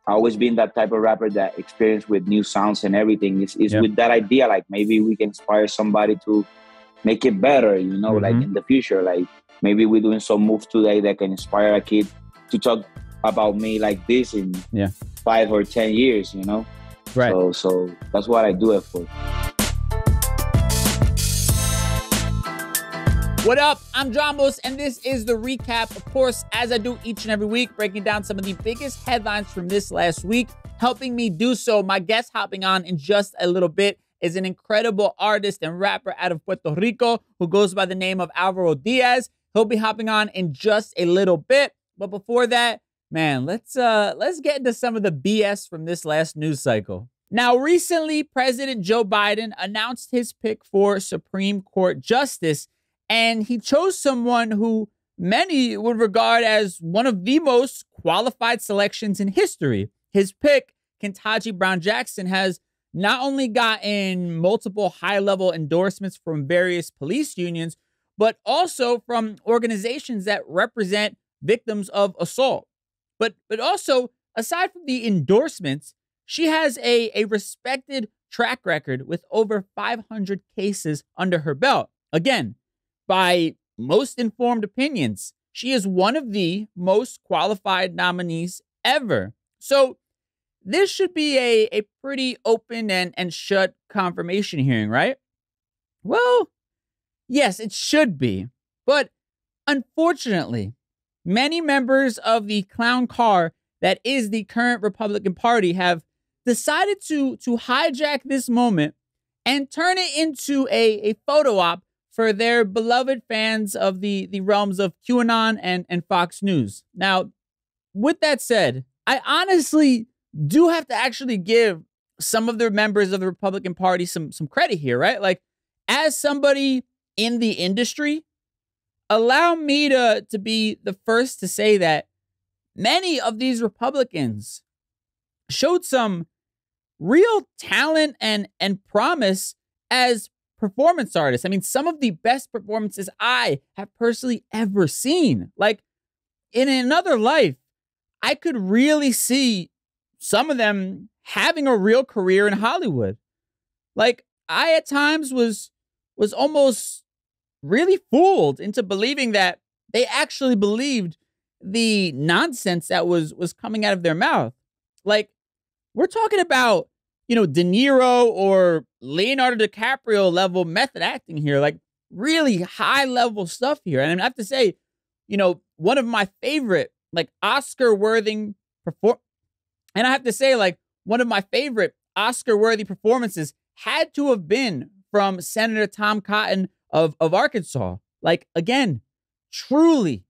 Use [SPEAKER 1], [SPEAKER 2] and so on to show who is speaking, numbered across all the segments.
[SPEAKER 1] I always been that type of rapper that experienced with new sounds and everything. Is with that idea, like maybe we can inspire somebody to make it better, you know, like in the future. Like maybe we're doing some moves today that can inspire a kid to talk about me like this in 5 or 10 years, you know?
[SPEAKER 2] Right.
[SPEAKER 1] So that's what I do it for.
[SPEAKER 2] What up? I'm Dramos, and this is the recap. Of course, as I do each and every week, breaking down some of the biggest headlines from this last week. Helping me do so, my guest hopping on in just a little bit is an incredible artist and rapper out of Puerto Rico who goes by the name of Álvaro Díaz. He'll be hopping on in just a little bit. But before that, man, let's get into some of the BS from this last news cycle. Now, recently, President Joe Biden announced his pick for Supreme Court Justice, and he chose someone who many would regard as one of the most qualified selections in history. His pick, Ketanji Brown Jackson, has not only gotten multiple high-level endorsements from various police unions, but also from organizations that represent victims of assault. But also, aside from the endorsements, she has a respected track record with over 500 cases under her belt. Again, by most informed opinions, she is one of the most qualified nominees ever. So this should be a pretty open and shut confirmation hearing, right? Well, yes, it should be. But unfortunately, many members of the clown car that is the current Republican Party have decided to hijack this moment and turn it into a photo op for their beloved fans of the realms of QAnon and Fox News. Now, with that said, I honestly do have to actually give some of the members of the Republican Party some credit here, right? Like, as somebody in the industry, allow me to be the first to say that many of these Republicans showed some real talent and promise as performance artists. I mean, some of the best performances I have personally ever seen. Like, in another life, I could really see some of them having a real career in Hollywood. Like, I at times was almost really fooled into believing that they actually believed the nonsense that was coming out of their mouth. Like, we're talking about, De Niro or Leonardo DiCaprio level method acting here, like really high level stuff here. And I have to say, one of my favorite, like Oscar-worthy performances had to have been from Senator Tom Cotton of Arkansas. Like, again, truly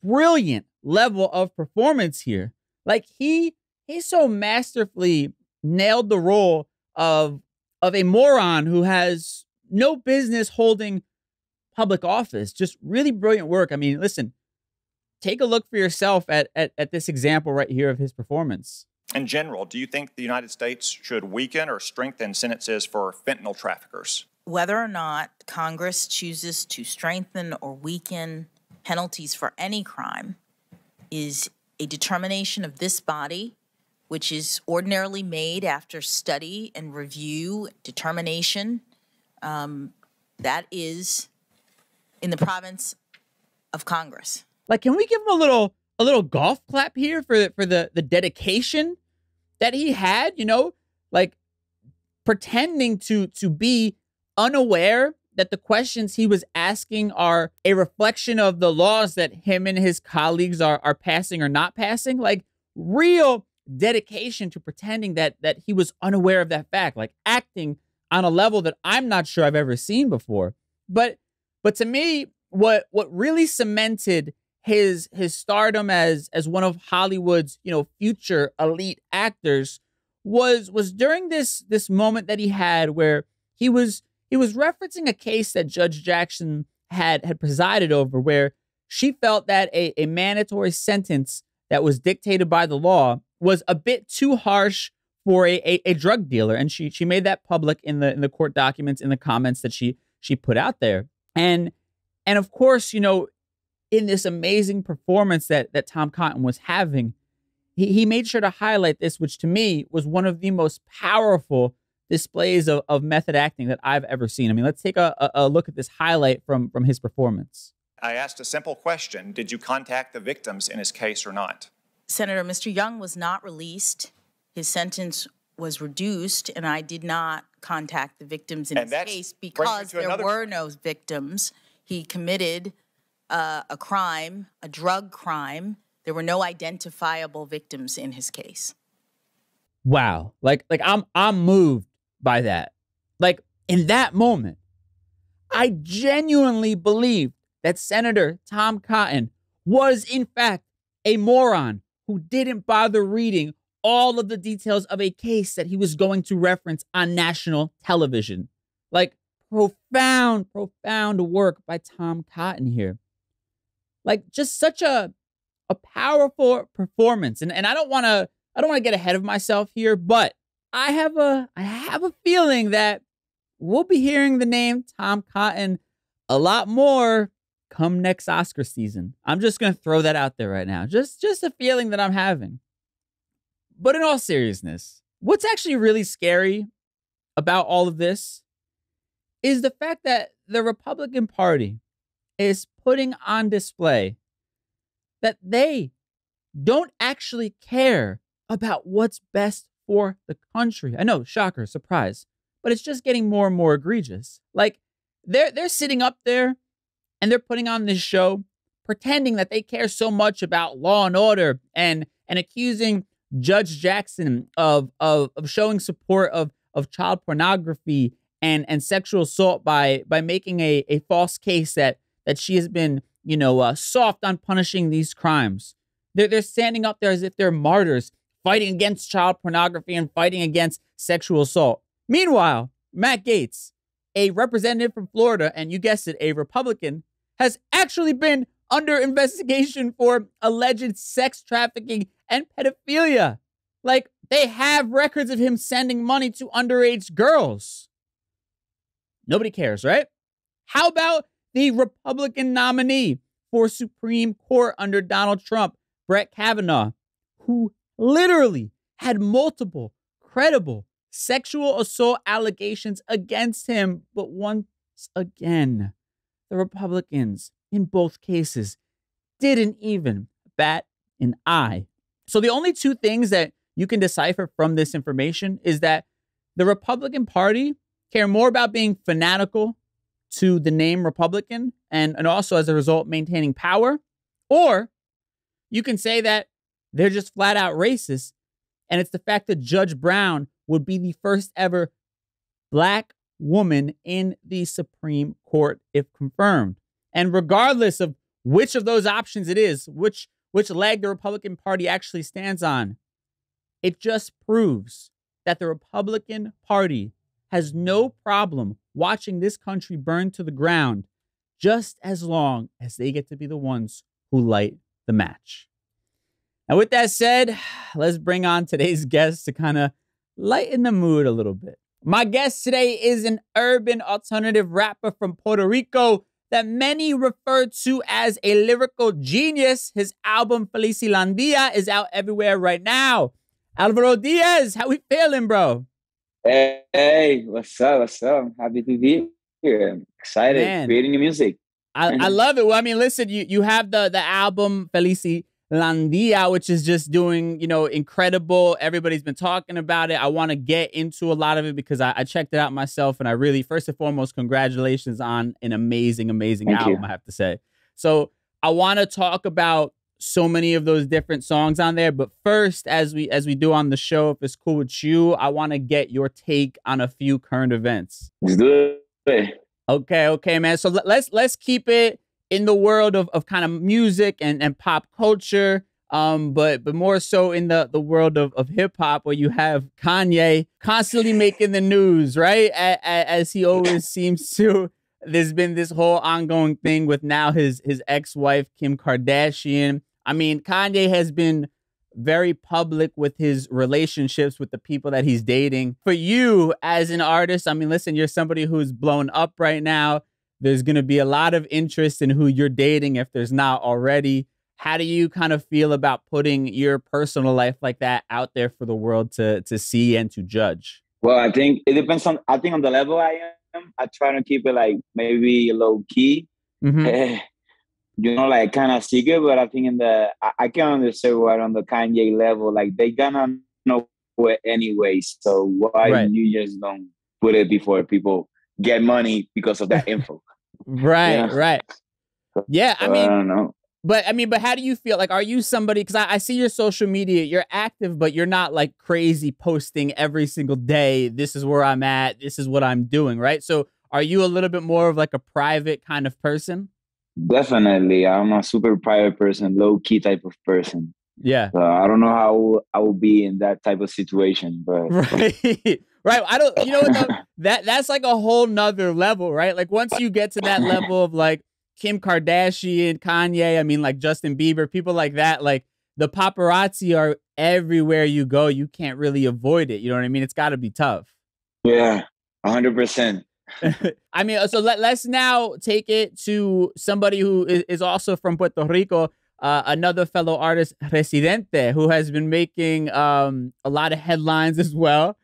[SPEAKER 2] brilliant level of performance here. Like, he so masterfully nailed the role of a moron who has no business holding public office. Just really brilliant work. I mean, listen, take a look for yourself at this example right here of his performance.
[SPEAKER 3] In general, do you think the United States should weaken or strengthen sentences for fentanyl traffickers?
[SPEAKER 4] Whether or not Congress chooses to strengthen or weaken penalties for any crime is a determination of this body, which is ordinarily made after study and review, determination. That is in the province of Congress.
[SPEAKER 2] Like, can we give him a little golf clap here for the dedication that he had, like pretending to be unaware that the questions he was asking are a reflection of the laws that him and his colleagues are passing or not passing. Like, real dedication to pretending that he was unaware of that fact, like acting on a level that I'm not sure I've ever seen before. But to me, what really cemented his stardom as one of Hollywood's, future elite actors was during this moment that he had where he was referencing a case that Judge Jackson had presided over, where she felt that a mandatory sentence that was dictated by the law was a bit too harsh for a drug dealer. And she made that public in the court documents, in the comments that she put out there. And of course, in this amazing performance that Tom Cotton was having, he made sure to highlight this, which to me was one of the most powerful displays of method acting that I've ever seen. I mean, let's take a look at this highlight from his performance.
[SPEAKER 3] I asked a simple question. Did you contact the victims in his case or not?
[SPEAKER 4] Senator, Mr. Young was not released. His sentence was reduced, and I did not contact the victims in his case because there were no victims. He committed a crime, a drug crime. There were no identifiable victims in his case.
[SPEAKER 2] Wow. Like I'm moved by that. Like, in that moment, I genuinely believed that Senator Tom Cotton was, in fact, a moron who didn't bother reading all of the details of a case that he was going to reference on national television. Like, profound work by Tom Cotton here. Like, just such a powerful performance. And I don't want to get ahead of myself here, but I have a feeling that we'll be hearing the name Tom Cotton a lot more come next Oscar season. I'm just going to throw that out there right now. Just a feeling that I'm having. But in all seriousness, what's actually really scary about all of this is the fact that the Republican Party is putting on display that they don't actually care about what's best for the country. I know, shocker, surprise, but it's just getting more and more egregious. Like, they're sitting up there and they're putting on this show pretending that they care so much about law and order and accusing Judge Jackson of showing support of child pornography and sexual assault by making a false case that she has been, soft on punishing these crimes. They're standing up there as if they're martyrs, fighting against child pornography and fighting against sexual assault. Meanwhile, Matt Gaetz, a representative from Florida, and you guessed it, a Republican, has actually been under investigation for alleged sex trafficking and pedophilia. Like, they have records of him sending money to underage girls. Nobody cares, right? How about the Republican nominee for Supreme Court under Donald Trump, Brett Kavanaugh, who literally had multiple credible sexual assault allegations against him, but once again, the Republicans in both cases didn't even bat an eye. So the only two things that you can decipher from this information is that the Republican Party care more about being fanatical to the name Republican and also as a result maintaining power, or you can say that they're just flat out racist, and it's the fact that Judge Brown would be the first ever Black woman in the Supreme Court if confirmed. And regardless of which of those options it is, which leg the Republican Party actually stands on, it just proves that the Republican Party has no problem watching this country burn to the ground just as long as they get to be the ones who light the match. Now, with that said, let's bring on today's guest to kind of lighten the mood a little bit. My guest today is an urban alternative rapper from Puerto Rico that many refer to as a lyrical genius. His album Felicilandia is out everywhere right now. Álvaro Díaz, how we feeling, bro?
[SPEAKER 1] Hey, what's up? What's up? I'm happy to be here. I'm excited, creating new music.
[SPEAKER 2] I love it. Well, I mean, listen, you have the album Felicilandia, which is just doing, incredible. Everybody's been talking about it. I want to get into a lot of it because I checked it out myself, and I really, first and foremost, congratulations on an amazing album, I have to say. So I want to talk about so many of those different songs on there. But first, as we do on the show, if it's cool with you, I want to get your take on a few current events.
[SPEAKER 1] Let's do it.
[SPEAKER 2] Okay, man. So let's keep it in the world of kind of music and pop culture, but more so in the world of hip hop, where you have Kanye constantly making the news, right? As he always seems to. There's been this whole ongoing thing with now his ex-wife, Kim Kardashian. I mean, Kanye has been very public with his relationships with the people that he's dating. For you as an artist, I mean, listen, you're somebody who's blown up right now. There's going to be a lot of interest in who you're dating if there's not already. how do you kind of feel about putting your personal life like that out there for the world to see and to judge?
[SPEAKER 1] Well, I think it depends on, I think on the level I am, I try to keep it like maybe low key. You know, like kind of secret, but I think I can understand what on the Kanye level, like they gonna know it anyway. So why you just don't put it before people get money because of that info?
[SPEAKER 2] Right. Yeah, I mean,
[SPEAKER 1] I don't know.
[SPEAKER 2] But how do you feel? Like, are you somebody, because I see your social media, you're active, but you're not like crazy posting every single day. This is where I'm at. This is what I'm doing. Right. So are you a little bit more of like a private kind of person?
[SPEAKER 1] Definitely. I'm a super private person, low key type of person.
[SPEAKER 2] Yeah.
[SPEAKER 1] So I don't know how I will be in that type of situation, but
[SPEAKER 2] Right. I don't, you know what, though? That's like a whole nother level, right? Like once you get to that level of like Kim Kardashian, Kanye, I mean like Justin Bieber, people like that, like the paparazzi are everywhere you go. You can't really avoid it. You know what I mean? It's got to be tough.
[SPEAKER 1] Yeah, 100%.
[SPEAKER 2] I mean, so let's now take it to somebody who is also from Puerto Rico, another fellow artist, Residente, who has been making a lot of headlines as well.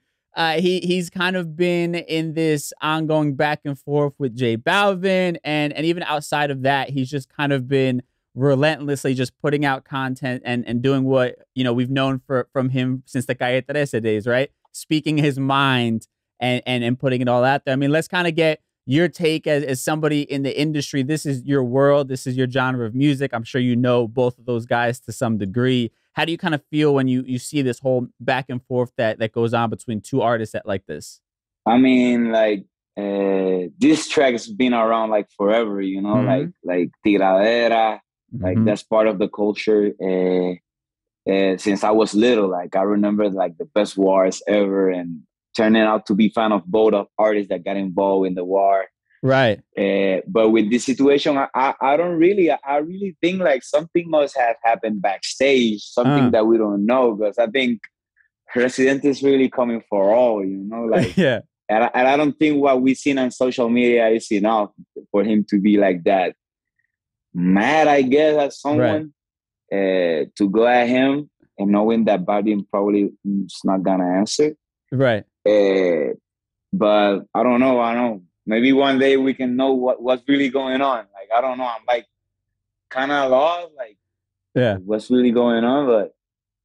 [SPEAKER 2] He's kind of been in this ongoing back and forth with J Balvin, and even outside of that, he's just kind of been relentlessly just putting out content and doing what, you know, we've known from him since the Calle 13 days, right? Speaking his mind and putting it all out there. I mean, let's kind of get your take as somebody in the industry. This is your world. This is your genre of music. I'm sure you know both of those guys to some degree. How do you kind of feel when you see this whole back and forth that goes on between two artists like this?
[SPEAKER 1] I mean, like, this track has been around like forever, you know, like tiradera, like that's part of the culture. Since I was little, like I remember like the best wars ever, and turning out to be fan of both of artists that got involved in the war.
[SPEAKER 2] Right.
[SPEAKER 1] But with this situation, I really think like something must have happened backstage, something that we don't know, because I think Residente is really coming for all, you know, like,
[SPEAKER 2] yeah.
[SPEAKER 1] And I don't think what we've seen on social media is enough for him to be like that mad, I guess, at someone, to go at him and knowing that Balvin probably is not gonna answer.
[SPEAKER 2] Right.
[SPEAKER 1] But I don't know. Maybe one day we can know what's really going on. Like, I don't know. I'm like kind of lost, like, what's really going on. But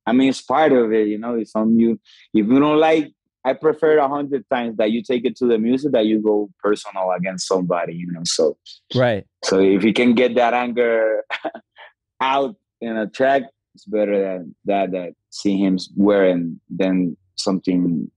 [SPEAKER 1] I mean, it's part of it, you know. It's on you. If you don't like, I prefer 100 times that you take it to the music, that you go personal against somebody, you know. So So if you can get that anger out in a track, it's better than that see him wearing than something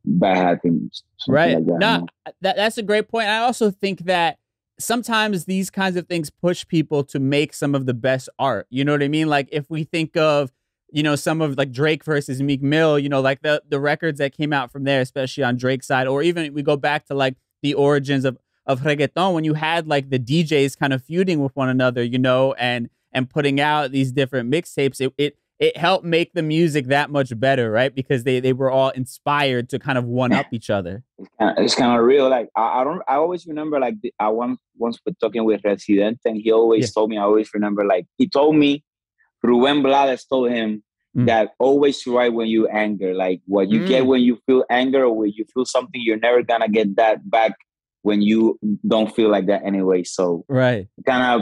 [SPEAKER 1] bad happens.
[SPEAKER 2] Right.
[SPEAKER 1] Like that,
[SPEAKER 2] no,
[SPEAKER 1] you know?
[SPEAKER 2] That's a great point. I also think that sometimes these kinds of things push people to make some of the best art. You know what I mean? Like if we think of, you know, some of like Drake versus Meek Mill, you know, like the records that came out from there, especially on Drake's side, or even we go back to like the origins of reggaeton, when you had like the DJs kind of feuding with one another, you know, and putting out these different mixtapes, it helped make the music that much better, right? Because they were all inspired to kind of one up each other.
[SPEAKER 1] It's kind of real. Like I always remember like I once was talking with Resident, and he always told me. I always remember like he told me, Ruben Blades told him that always write when you anger. Like what you get when you feel anger or when you feel something, you're never gonna get that back when you don't feel like that anyway. So kind of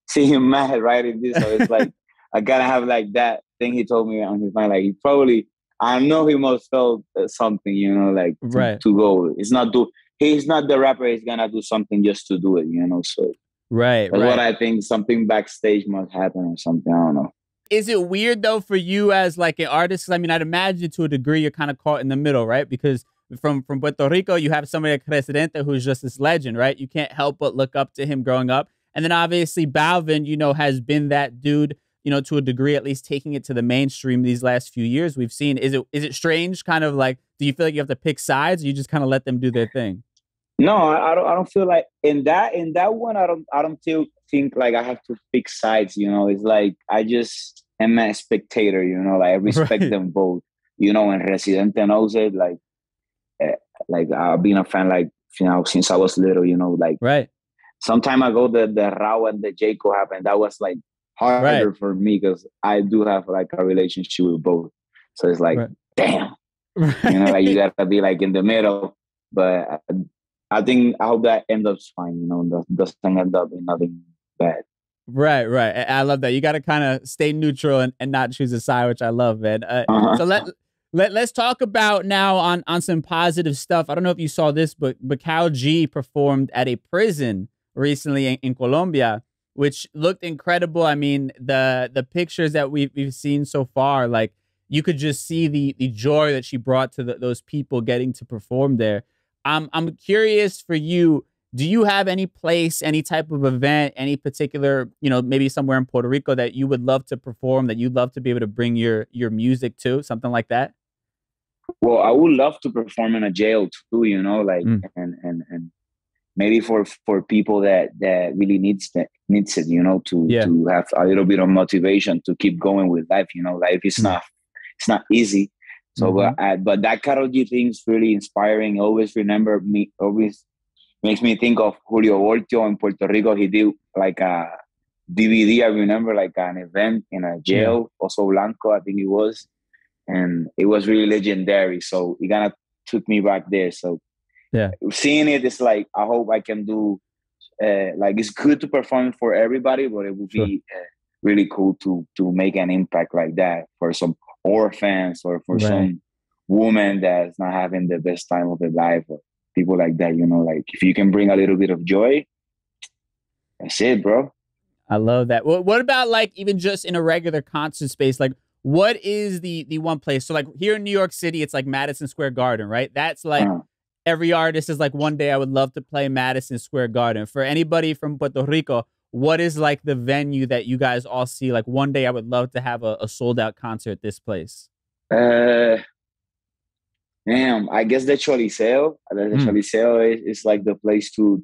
[SPEAKER 1] see him mad writing this. So it's like I gotta have like that thing he told me on his mind. Like he probably, I know he must felt something, you know, like to go. He's not the rapper. He's gonna do something just to do it, you know. So that's what I think. Something backstage must happen or something. I don't know.
[SPEAKER 2] Is it weird though for you as like an artist? 'Cause I mean, I'd imagine to a degree you're kind of caught in the middle, right? Because from Puerto Rico, you have somebody like Residente who's just this legend, right? You can't help but look up to him growing up. And then obviously Balvin, you know, has been that dude, you know, to a degree, at least taking it to the mainstream these last few years we've seen. Is it strange? Kind of like, do you feel like you have to pick sides, or you just kind of let them do their thing?
[SPEAKER 1] No, I don't feel like in that one, I don't think like I have to pick sides, you know. It's like I just am a spectator, you know, like I respect them both, you know, and Residente knows it, like I've been a fan, like, you know, since I was little, you know, like some time ago the Rao and the Jaco happened. That was like harder for me because I do have like a relationship with both. So it's like, damn, you know, like you gotta be like in the middle. But I hope that ends up fine, you know, doesn't end up in nothing bad.
[SPEAKER 2] Right. I love that. You got to kind of stay neutral and not choose a side, which I love, man. So let's talk about now on some positive stuff. I don't know if you saw this, but Karol G performed at a prison recently in Colombia, which looked incredible. I mean, the pictures that we've seen so far, like you could just see the joy that she brought to those people getting to perform there. I'm curious for you. Do you have any place, any type of event, any particular, you know, maybe somewhere in Puerto Rico that you would love to perform, that you'd love to be able to bring your music to, something like that?
[SPEAKER 1] Well, I would love to perform in a jail too, you know, like and maybe for people that really needs it, you know, to have a little bit of motivation to keep going with life. You know, life is not easy. So, but that Karol G thing is really inspiring. Always makes me think of Julio Voltio in Puerto Rico. He did like a DVD, I remember, like an event in a jail, Oso Blanco, I think it was. And it was really legendary. So it kind of took me back there. So seeing it, it's like, I hope I can do, like it's good to perform for everybody, but it would be really cool to make an impact like that for some orphans or for some woman that's not having the best time of their life. Or people like that, you know, like if you can bring a little bit of joy, that's it, bro.
[SPEAKER 2] I love that. Well, what about like even just in a regular concert space? Like, what is the one place? So like here in New York City, it's like Madison Square Garden, right? That's like every artist is like, one day I would love to play Madison Square Garden. For anybody from Puerto Rico, what is like the venue that you guys all see? Like one day I would love to have a sold out concert at this place.
[SPEAKER 1] Damn, I guess the Choliseo. The Choliseo is like the place to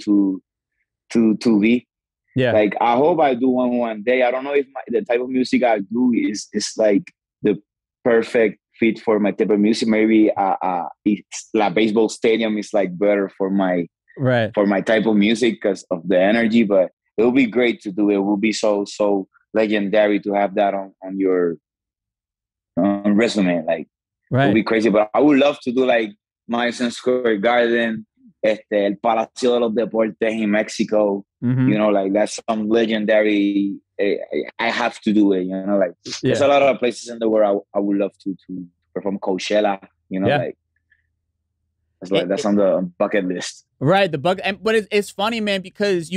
[SPEAKER 1] be. Yeah. Like I hope I do one day. I don't know if the type of music I do is like the perfect fit for my type of music. Maybe La Baseball Stadium is like better for my type of music because of the energy. But it will be great to do it. It will be so legendary to have that on your resume. Like. It would be crazy, but I would love to do like Madison Square Garden, El Palacio de los Deportes in Mexico. You know, like that's some legendary. I have to do it. You know, like there's a lot of places in the world I would love to perform. Coachella. You know, like that's on the bucket list.
[SPEAKER 2] Right, the bucket. But it's funny, man, because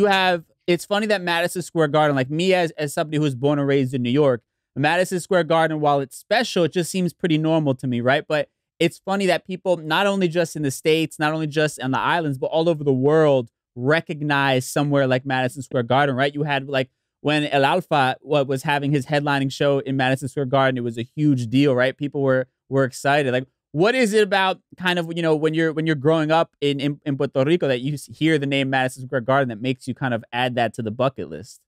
[SPEAKER 2] it's funny that Madison Square Garden, like me as somebody who's born and raised in New York. Madison Square Garden, while it's special, it just seems pretty normal to me, right? But it's funny that people, not only just in the States, not only just on the islands, but all over the world, recognize somewhere like Madison Square Garden, right? You had like when El Alfa was having his headlining show in Madison Square Garden, it was a huge deal, right? People were excited. Like, what is it about kind of, you know, when you're growing up in Puerto Rico that you hear the name Madison Square Garden that makes you kind of add that to the bucket list?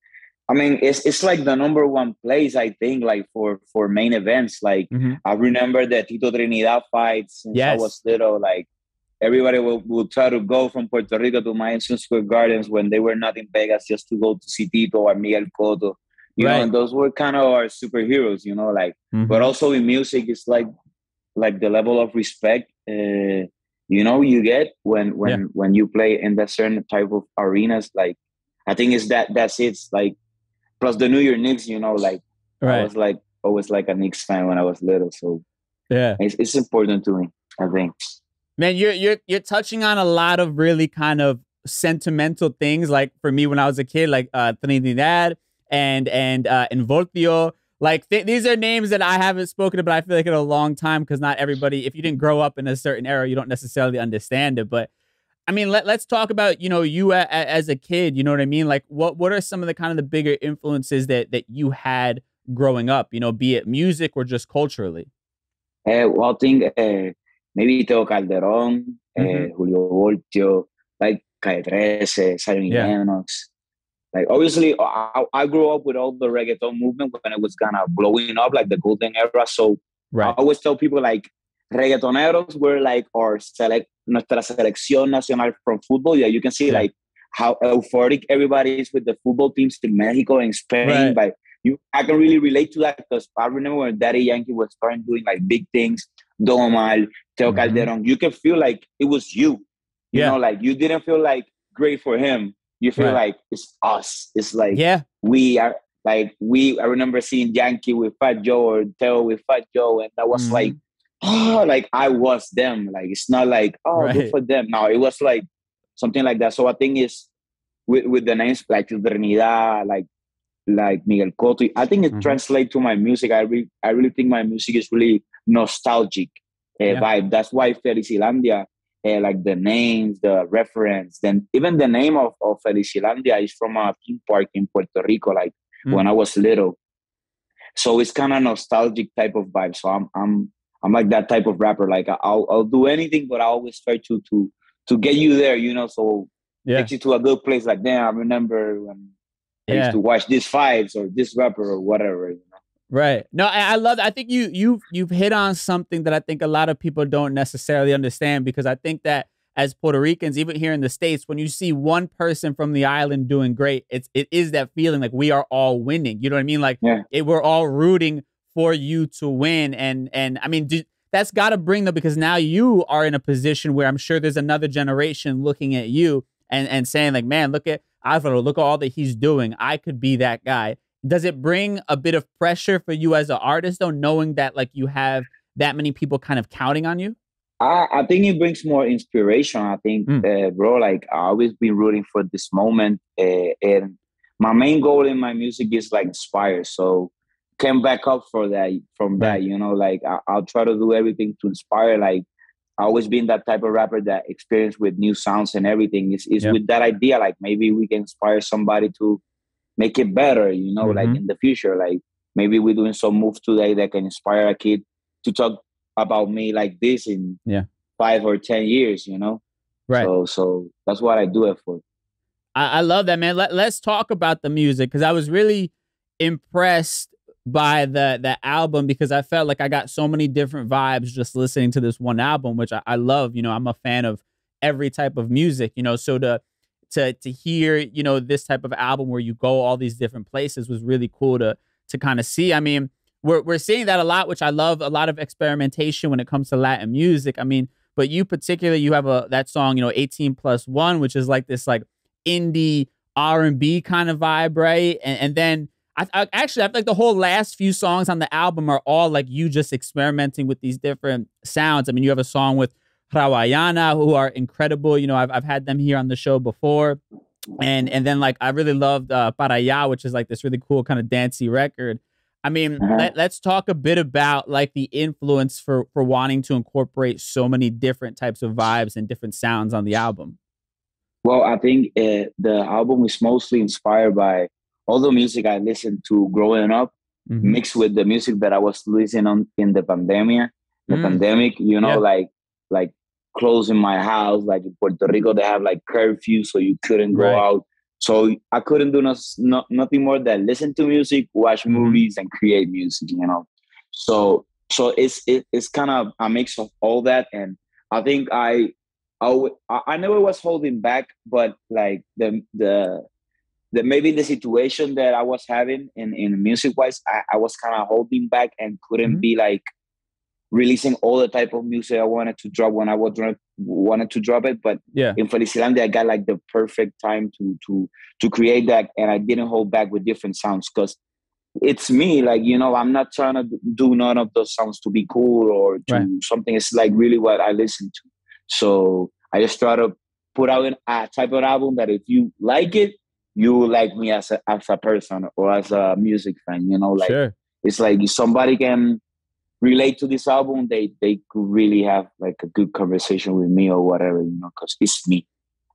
[SPEAKER 1] I mean, it's like the number one place, I think, like for main events. Like I remember the Tito Trinidad fights since I was little. Like everybody will try to go from Puerto Rico to Madison Square Gardens when they were not in Vegas just to go to see Tito or Miguel Cotto. You know, and those were kind of our superheroes, you know, like, but also in music, it's like the level of respect, you know, you get when you play in that certain type of arenas. Like, I think that's it. It's like, plus the New York Knicks, you know, like I was like always like a Knicks fan when I was little. So it's important to me, I think.
[SPEAKER 2] Man, you're touching on a lot of really kind of sentimental things. Like for me when I was a kid, like Trinidad and Voltio. Like these are names that I haven't spoken about, I feel like, in a long time, because not everybody, if you didn't grow up in a certain era, you don't necessarily understand it. But I mean, let's talk about, you know, you as a kid, you know what I mean? Like what are some of the kind of the bigger influences that you had growing up, you know, be it music or just culturally?
[SPEAKER 1] Well, I think maybe Teo Calderón, Julio Voltio, like Calle 13, Zion Lennox. Like, obviously, I grew up with all the reggaeton movement when it was kind of blowing up, like the golden era. So I always tell people, like, reggaetoneros were like nuestra selección nacional from football. Yeah, you can see like how euphoric everybody is with the football teams in Mexico and Spain by I can really relate to that because I remember when Daddy Yankee was starting doing like big things, Don Omar, Teo Calderon, you can feel like it was you. You know, like you didn't feel like great for him. You feel like it's us. It's like we are like I remember seeing Yankee with Fat Joe or Teo with Fat Joe, and that was like, oh, like I was them. Like it's not like, oh, good for them. No, it was like something like that. So I think it's with the names like Trinidad, like Miguel Cotto, I think it translates to my music. I really think my music is really nostalgic vibe. That's why Felicilandia, like the names, the reference, then even the name of Felicilandia is from a theme park in Puerto Rico, like when I was little. So it's kind of nostalgic type of vibe. So I'm like that type of rapper. Like I'll do anything, but I always try to get you there, you know. So takes you to a good place. Like, damn, I remember when I used to watch these fights or this rapper or whatever, you know.
[SPEAKER 2] Right. No, I love that. I think you've hit on something that I think a lot of people don't necessarily understand, because I think that as Puerto Ricans, even here in the States, when you see one person from the island doing great, it is that feeling like we are all winning. You know what I mean? Like we're all rooting for you to win. And I mean, that's got to bring them, because now you are in a position where I'm sure there's another generation looking at you and saying like, man, look at Álvaro, look at all that he's doing. I could be that guy. Does it bring a bit of pressure for you as an artist, though, knowing that like you have that many people kind of counting on you?
[SPEAKER 1] I think it brings more inspiration. I think, bro, like I always been rooting for this moment. And my main goal in my music is like inspire. So came back up from that, you know, like I'll try to do everything to inspire. Like I always been that type of rapper that experience with new sounds and everything is with that idea. Like maybe we can inspire somebody to make it better, you know, like in the future. Like maybe we're doing some move today that can inspire a kid to talk about me like this in 5 or 10 years, you know?
[SPEAKER 2] Right.
[SPEAKER 1] So that's what I do it for.
[SPEAKER 2] I love that, man. Let's talk about the music, because I was really impressed by the album, because I felt like I got so many different vibes just listening to this one album, which I love. You know, I'm a fan of every type of music, you know, so to hear, you know, this type of album where you go all these different places was really cool to kind of see. I mean, we're seeing that a lot, which I love, a lot of experimentation when it comes to Latin music. I mean, but you particularly, you have that song, you know, 18+1, which is like this like indie R&B kind of vibe, right? And then I feel like the whole last few songs on the album are all like you just experimenting with these different sounds. I mean, you have a song with Rawayana, who are incredible. You know, I've had them here on the show before. And then like I really loved Para Allá, which is like this really cool kind of dancey record. I mean, let's talk a bit about like the influence for wanting to incorporate so many different types of vibes and different sounds on the album.
[SPEAKER 1] Well, I think the album is mostly inspired by all the music I listened to growing up, mixed with the music that I was listening on in the pandemic. You know, like closing my house. Like in Puerto Rico, they have like curfew, so you couldn't go out. So I couldn't do nothing more than listen to music, watch movies, and create music. You know, so it's kind of a mix of all that, and I think I never was holding back, but like the maybe the situation that I was having in music wise, I was kind of holding back and couldn't be like releasing all the type of music I wanted to drop when I wanted to drop it. But in Felicilandia, I got like the perfect time to create that, and I didn't hold back with different sounds because it's me. Like, you know, I'm not trying to do none of those sounds to be cool or to something. It's like really what I listen to. So I just try to put out a type of album that if you like it, you like me as a person or as a music fan, you know, like it's like if somebody can relate to this album, they could really have like a good conversation with me or whatever, you know, because it's me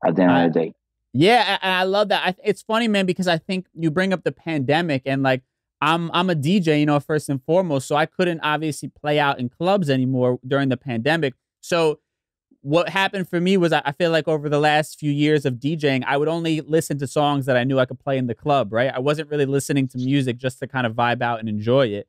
[SPEAKER 1] at the end of the day.
[SPEAKER 2] Yeah, and I love that. It's funny, man, because I think you bring up the pandemic, and like I'm a DJ, you know, first and foremost, so I couldn't obviously play out in clubs anymore during the pandemic. So what happened for me was I feel like over the last few years of DJing, I would only listen to songs that I knew I could play in the club, right? I wasn't really listening to music just to kind of vibe out and enjoy it.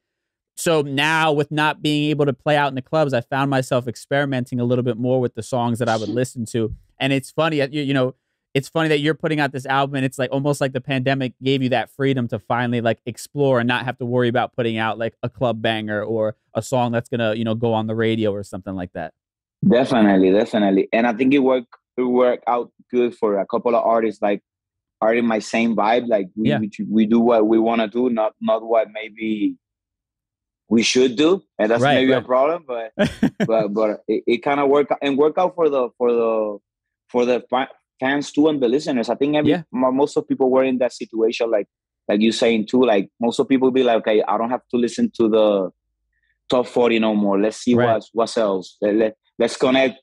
[SPEAKER 2] So now with not being able to play out in the clubs, I found myself experimenting a little bit more with the songs that I would listen to. And it's funny, you know, it's funny that you're putting out this album, and it's like almost like the pandemic gave you that freedom to finally like explore and not have to worry about putting out like a club banger or a song that's gonna, you know, go on the radio or something like that.
[SPEAKER 1] Definitely. And I think it worked out good for a couple of artists like are in my same vibe. Like we do what we want to do, not what maybe we should do, and that's maybe a problem. But but it kind of work out for the fans too and the listeners. I think most of people were in that situation, like you saying too. Like most of people be like, okay, I don't have to listen to the top 40 no more. Let's see what else. Let's connect,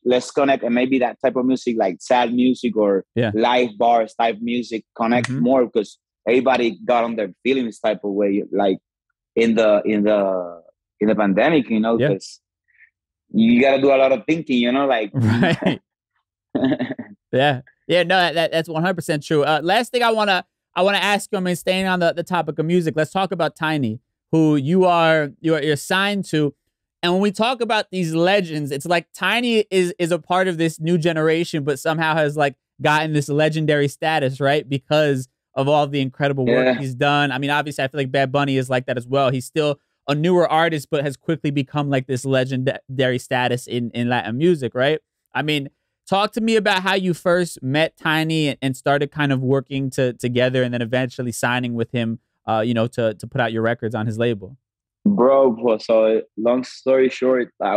[SPEAKER 1] and maybe that type of music, like sad music or live bars type music, connect more because everybody got on their feelings type of way, like in the pandemic, you know, because you got to do a lot of thinking, you know, like
[SPEAKER 2] no, that's 100% true. Last thing I wanna ask you, I mean, staying on the topic of music, let's talk about Tiny, who you're signed to. And when we talk about these legends, it's like Tiny is a part of this new generation, but somehow has like gotten this legendary status, right? Because of all the incredible work he's done. I mean, obviously, I feel like Bad Bunny is like that as well. He's still a newer artist, but has quickly become like this legendary status in Latin music, right? I mean, talk to me about how you first met Tiny and started kind of working together and then eventually signing with him, you know, to put out your records on his label.
[SPEAKER 1] Bro, so long story short, I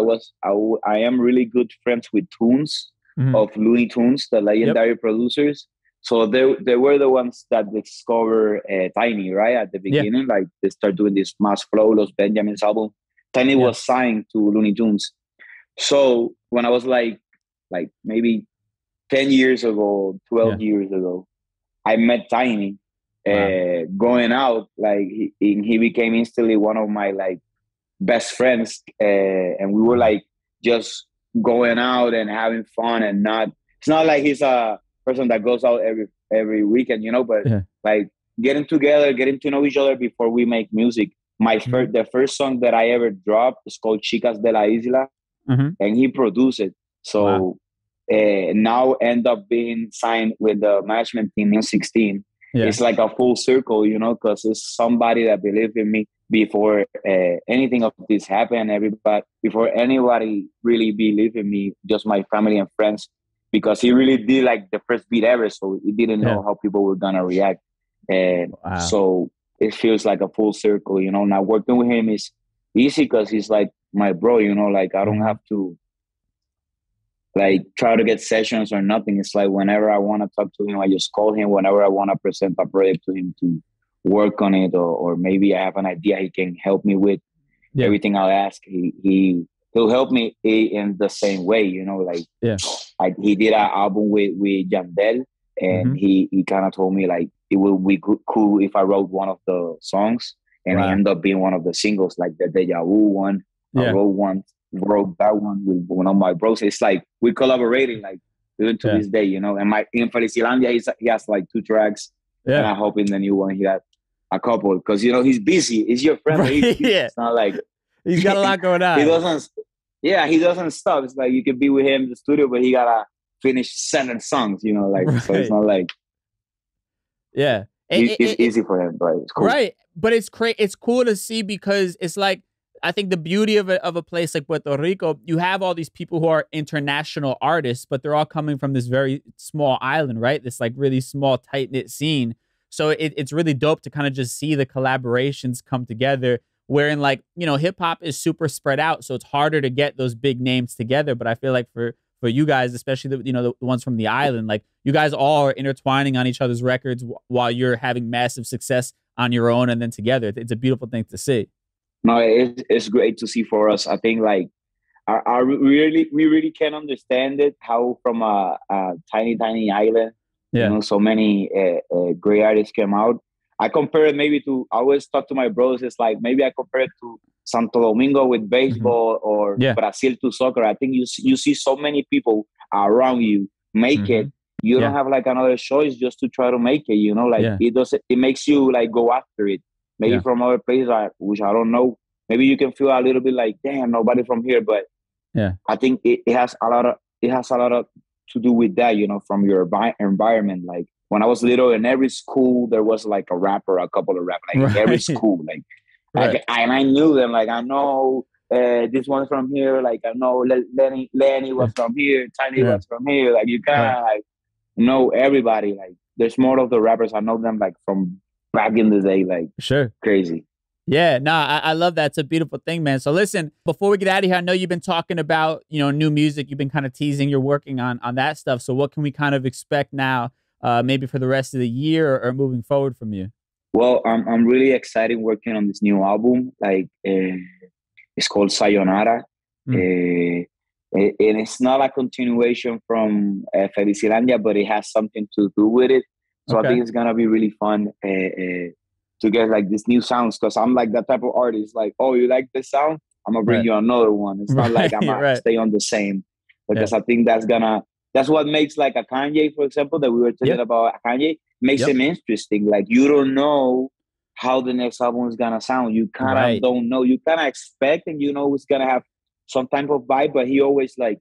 [SPEAKER 1] am really good friends with Tunes of Looney Tunes, the legendary producers. So they were the ones that discovered Tiny, right? At the beginning, like they start doing this Mass Flow, Los Benjamins album. Tiny was signed to Looney Tunes. So when I was like maybe 10 years ago, 12 years ago, I met Tiny. Going out, like he became instantly one of my like best friends, and we were like just going out and having fun, and it's not like he's a person that goes out every weekend, you know, but like getting together, getting to know each other before we make music. The first song that I ever dropped is called Chicas de la Isla, and he produced it. So now end up being signed with the management team in 16. It's like a full circle, you know, because it's somebody that believed in me before anything of this happened. Before anybody really believed in me, just my family and friends, because he really did like the first beat ever. So he didn't know how people were going to react. And so it feels like a full circle, you know. Now working with him is easy because he's like my bro, you know, like I don't have to like try to get sessions or nothing. It's like whenever I want to talk to him, I just call him. Whenever I want to present a project to him to work on it, or maybe I have an idea he can help me with. Everything I'll ask, he'll help me in the same way, you know. Like he did an album with Yandel, and he kind of told me like it would be cool if I wrote one of the songs, and it ended up being one of the singles, like the Deja Vu one. I wrote that one with one of my bros. It's like we collaborating like even to this day, you know. And in Felicilandia, he has like 2 tracks, and I hope in the new one he got a couple, because you know he's busy. He's your friend. Right? It's not like
[SPEAKER 2] he's got a lot going on.
[SPEAKER 1] He doesn't stop. It's like you can be with him in the studio, but he gotta finish 7 songs, you know. Like so, it's not like it's easy for him, but it's cool.
[SPEAKER 2] Right, but it's cool to see, because it's like, I think the beauty of a place like Puerto Rico, you have all these people who are international artists, but they're all coming from this very small island, right? This like really small, tight-knit scene. So it's really dope to kind of just see the collaborations come together, wherein like, you know, hip hop is super spread out. So it's harder to get those big names together. But I feel like for you guys, especially the ones from the island, like you guys all are intertwining on each other's records while you're having massive success on your own and then together. It's a beautiful thing to see.
[SPEAKER 1] No, it's great to see for us. I think like we really can understand it, how from a tiny island, you know, so many great artists came out. I compare it maybe to, I always talk to my brothers, it's like maybe I compare it to Santo Domingo with baseball or Brazil to soccer. I think you see so many people around you make it. You don't have like another choice just to try to make it, you know, like it makes you like go after it. Maybe from other places, which I don't know. Maybe you can feel a little bit like, damn, nobody from here. But I think it has a lot of to do with that, you know, from your environment. Like when I was little, in every school there was like a rapper, a couple of rappers, like in every school, like and I knew them. Like I know this one's from here. Like I know Lenny was from here, Tiny was from here. Like you kind of like know everybody. Like there's more of the rappers. I know them like from back in the day. Like crazy.
[SPEAKER 2] Yeah, no, I love that. It's a beautiful thing, man. So listen, before we get out of here, I know you've been talking about, you know, new music. You've been kind of teasing you're working on that stuff. So what can we kind of expect now, maybe for the rest of the year or moving forward from you?
[SPEAKER 1] Well, I'm really excited working on this new album. Like it's called Sayonara. And it's not a continuation from Felicilandia, but it has something to do with it. So I think it's going to be really fun. To get like this new sounds, because I'm like that type of artist. Like, oh, you like this sound? I'm gonna bring you another one. It's not like I'm gonna stay on the same, because I think that's what makes like a Kanye, for example, that we were talking about. Kanye makes him interesting. Like you don't know how the next album is gonna sound. You kind of don't know. You kind of expect, and you know it's gonna have some type of vibe, but he always like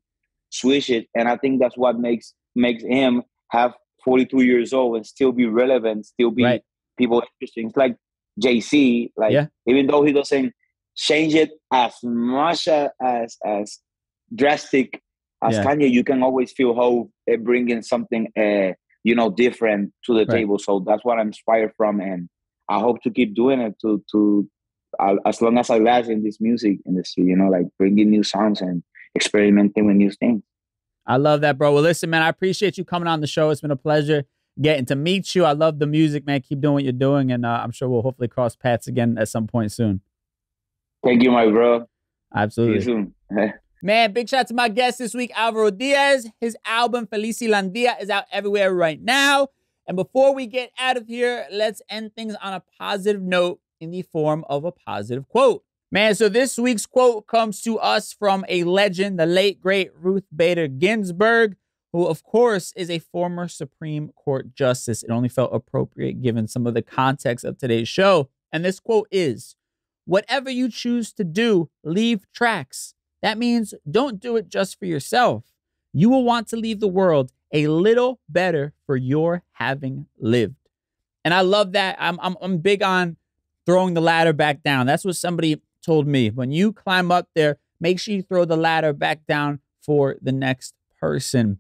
[SPEAKER 1] switch it. And I think that's what makes him have 42 years old and still be relevant, still be people interesting. It's like JC, like even though he doesn't change it as much as drastic as Kanye, you can always feel how bringing something you know, different to the table. So that's what I'm inspired from, and I hope to keep doing it to as long as I last in this music industry. You know, like bringing new sounds and experimenting with new things.
[SPEAKER 2] I love that, bro. Well, listen, man, I appreciate you coming on the show. It's been a pleasure getting to meet you. I love the music, man. Keep doing what you're doing, and I'm sure we'll hopefully cross paths again at some point soon.
[SPEAKER 1] Thank you, my bro.
[SPEAKER 2] Absolutely.
[SPEAKER 1] See you soon.
[SPEAKER 2] Man, big shout out to my guest this week, Álvaro Díaz. His album, Felicilandia, is out everywhere right now. And before we get out of here, let's end things on a positive note in the form of a positive quote. Man, so this week's quote comes to us from a legend, the late, great Ruth Bader Ginsburg, who, of course, is a former Supreme Court justice. It only felt appropriate given some of the context of today's show. And this quote is, "Whatever you choose to do, leave tracks. That means don't do it just for yourself. You will want to leave the world a little better for your having lived." And I love that. I'm big on throwing the ladder back down. That's what somebody told me. When you climb up there, make sure you throw the ladder back down for the next person.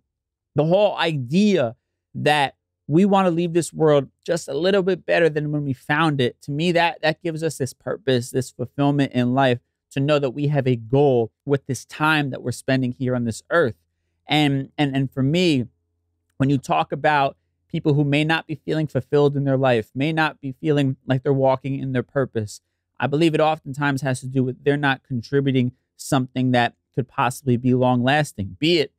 [SPEAKER 2] The whole idea that we want to leave this world just a little bit better than when we found it, to me, that gives us this purpose, this fulfillment in life, to know that we have a goal with this time that we're spending here on this earth. And for me, when you talk about people who may not be feeling fulfilled in their life, may not be feeling like they're walking in their purpose, I believe it oftentimes has to do with they're not contributing something that could possibly be long lasting, be it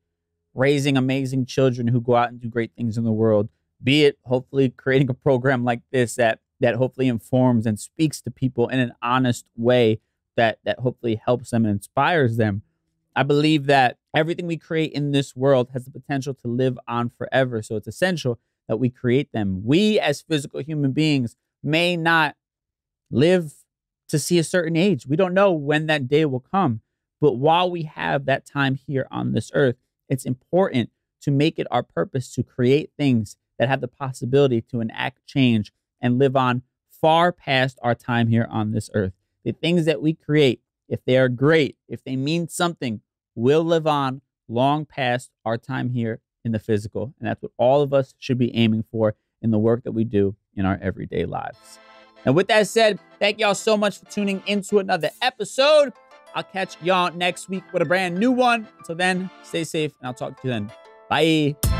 [SPEAKER 2] raising amazing children who go out and do great things in the world, be it hopefully creating a program like this that hopefully informs and speaks to people in an honest way that hopefully helps them and inspires them. I believe that everything we create in this world has the potential to live on forever. So it's essential that we create them. We as physical human beings may not live to see a certain age. We don't know when that day will come. But while we have that time here on this earth, it's important to make it our purpose to create things that have the possibility to enact change and live on far past our time here on this earth. The things that we create, if they are great, if they mean something, will live on long past our time here in the physical. And that's what all of us should be aiming for in the work that we do in our everyday lives. And with that said, thank y'all so much for tuning into another episode. I'll catch y'all next week with a brand new one. Until then, stay safe, and I'll talk to you then. Bye.